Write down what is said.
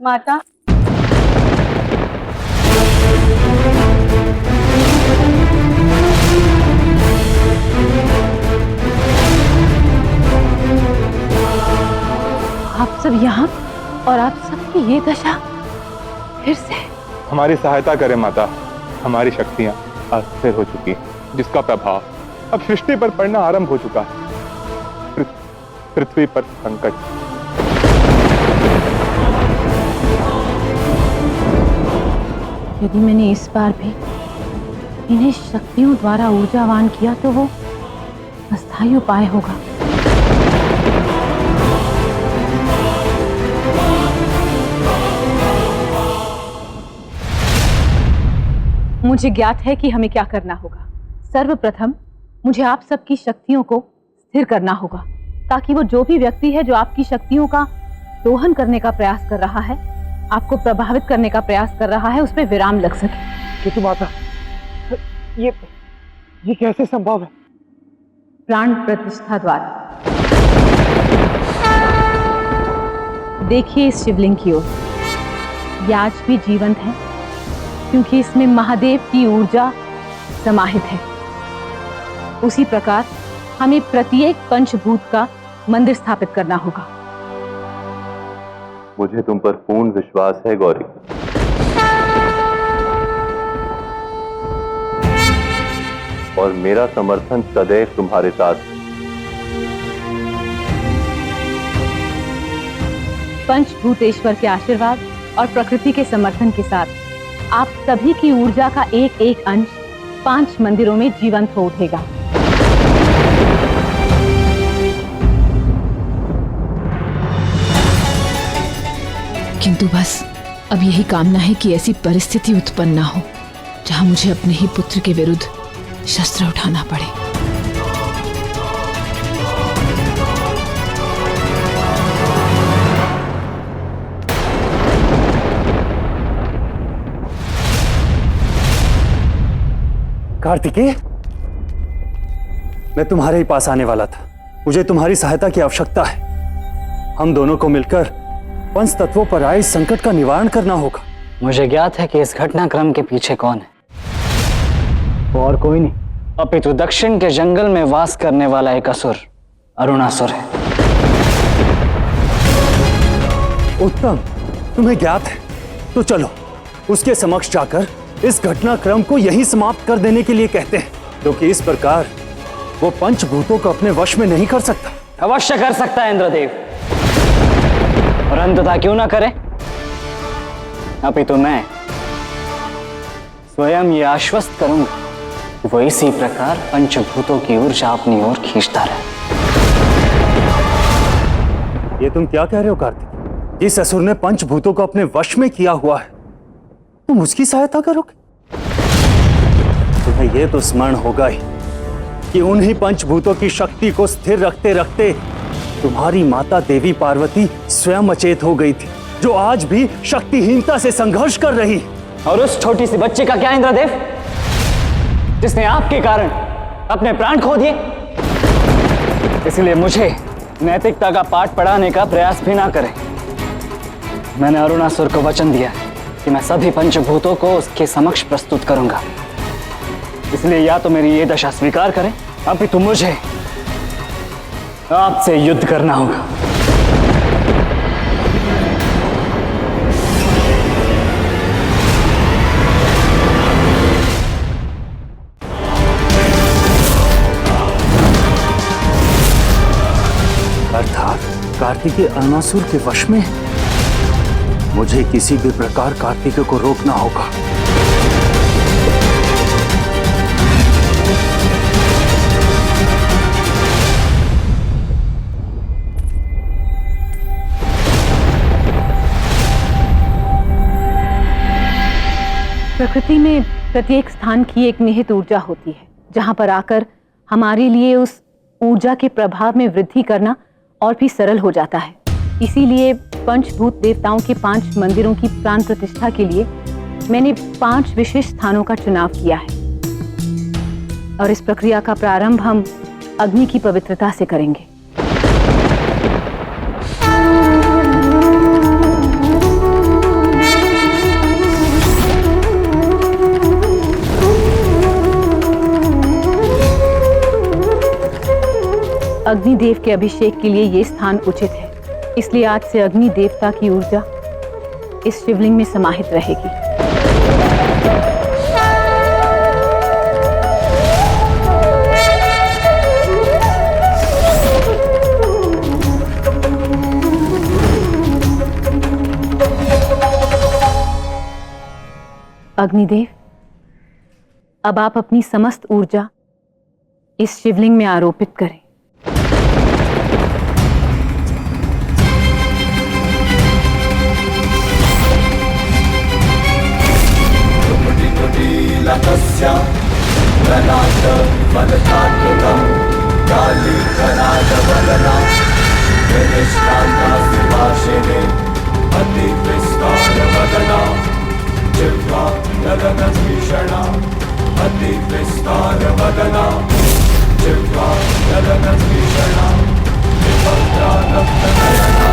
माता, आप सब यहाँ और आप सबकी ये दशा फिर से। हमारी सहायता करें माता, हमारी शक्तियां अस्थिर हो चुकी हैं, जिसका प्रभाव अब सृष्टि पर पड़ना आरंभ हो चुका है। पृथ्वी पर संकट। यदि मैंने इस बार भी इन्हें शक्तियों द्वारा ऊर्जावान किया तो वो अस्थायी उपाय होगा। मुझे ज्ञात है कि हमें क्या करना होगा। सर्वप्रथम मुझे आप सबकी शक्तियों को स्थिर करना होगा, ताकि वो जो भी व्यक्ति है जो आपकी शक्तियों का दोहन करने का प्रयास कर रहा है, आपको प्रभावित करने का प्रयास कर रहा है, उस पर विराम लग सके। किंतु माता, ये कैसे संभव है? प्राण प्रतिष्ठा द्वारा। देखिए इस शिवलिंग की ओर, ये आज भी जीवंत है क्योंकि इसमें महादेव की ऊर्जा समाहित है। उसी प्रकार हमें प्रत्येक पंचभूत का मंदिर स्थापित करना होगा। मुझे तुम पर पूर्ण विश्वास है गौरी। और मेरा समर्थन सदैव तुम्हारे साथ। पंचभूतेश्वर के आशीर्वाद और प्रकृति के समर्थन के साथ आप सभी की ऊर्जा का एक एक अंश 5 मंदिरों में जीवंत हो उठेगा। किंतु बस अब यही कामना है कि ऐसी परिस्थिति उत्पन्न ना हो जहां मुझे अपने ही पुत्र के विरुद्ध शस्त्र उठाना पड़े। कार्तिकेय, मैं तुम्हारे ही पास आने वाला था। मुझे तुम्हारी सहायता की आवश्यकता है। हम दोनों को मिलकर पंच तत्वों पर आए इस संकट का निवारण करना होगा। मुझे ज्ञात है कि इस घटनाक्रम के पीछे कौन है। वो और कोई नहीं अपितु दक्षिण के जंगल में वास करने वाला एक असुर अरुणासुर है। उत्तम, तुम्हें ज्ञात है तो चलो उसके समक्ष जाकर इस घटनाक्रम को यही समाप्त कर देने के लिए कहते हैं, क्योंकि इस प्रकार वो पंचभूतों को अपने वश में नहीं कर सकता। अवश्य कर सकता है इंद्रदेव, और अंततः क्यों ना करे। अपितु मैं स्वयं ये आश्वस्त करूंगा कि वो इसी प्रकार पंचभूतों की ऊर्जा अपनी ओर खींचता रहे। ये तुम क्या कह रहे हो कार्तिक? जिस असुर ने पंचभूतों को अपने वश में किया हुआ है, तुम उसकी सहायता करोगे? तुम्हें यह तो स्मरण होगा ही कि उन्हीं पंचभूतों की शक्ति को स्थिर रखते रखते तुम्हारी माता देवी पार्वती स्वयं अचेत हो गई थी, जो आज भी शक्तिहीनता से संघर्ष कर रही। और उस छोटी सी बच्ची का क्या इंद्रदेव, जिसने आपके कारण अपने प्राण खो दिए? इसलिए मुझे नैतिकता का पाठ पढ़ाने का प्रयास भी ना करें। मैंने अरुणासुर को वचन दिया कि मैं सभी पंचभूतों को उसके समक्ष प्रस्तुत करूंगा। इसलिए या तो मेरी ये दशा स्वीकार करें, अपितु मुझे आपसे युद्ध करना होगा। अर्थात कार्तिकेय अरुणासुर के वश में है। मुझे किसी भी प्रकार कार्तिकेय को रोकना होगा। प्रकृति में प्रत्येक स्थान की एक निहित ऊर्जा होती है, जहां पर आकर हमारे लिए उस ऊर्जा के प्रभाव में वृद्धि करना और भी सरल हो जाता है। इसीलिए पंचभूत देवताओं के 5 मंदिरों की प्राण प्रतिष्ठा के लिए मैंने 5 विशेष स्थानों का चुनाव किया है, और इस प्रक्रिया का प्रारंभ हम अग्नि की पवित्रता से करेंगे। अग्निदेव के अभिषेक के लिए ये स्थान उचित है, इसलिए आज से अग्नि देवता की ऊर्जा इस शिवलिंग में समाहित रहेगी। अग्निदेव, अब आप अपनी समस्त ऊर्जा इस शिवलिंग में आरोपित करें। भीषणा अति विस्तार वदना जिह्वा गगन भीषणा विभद्रा नयना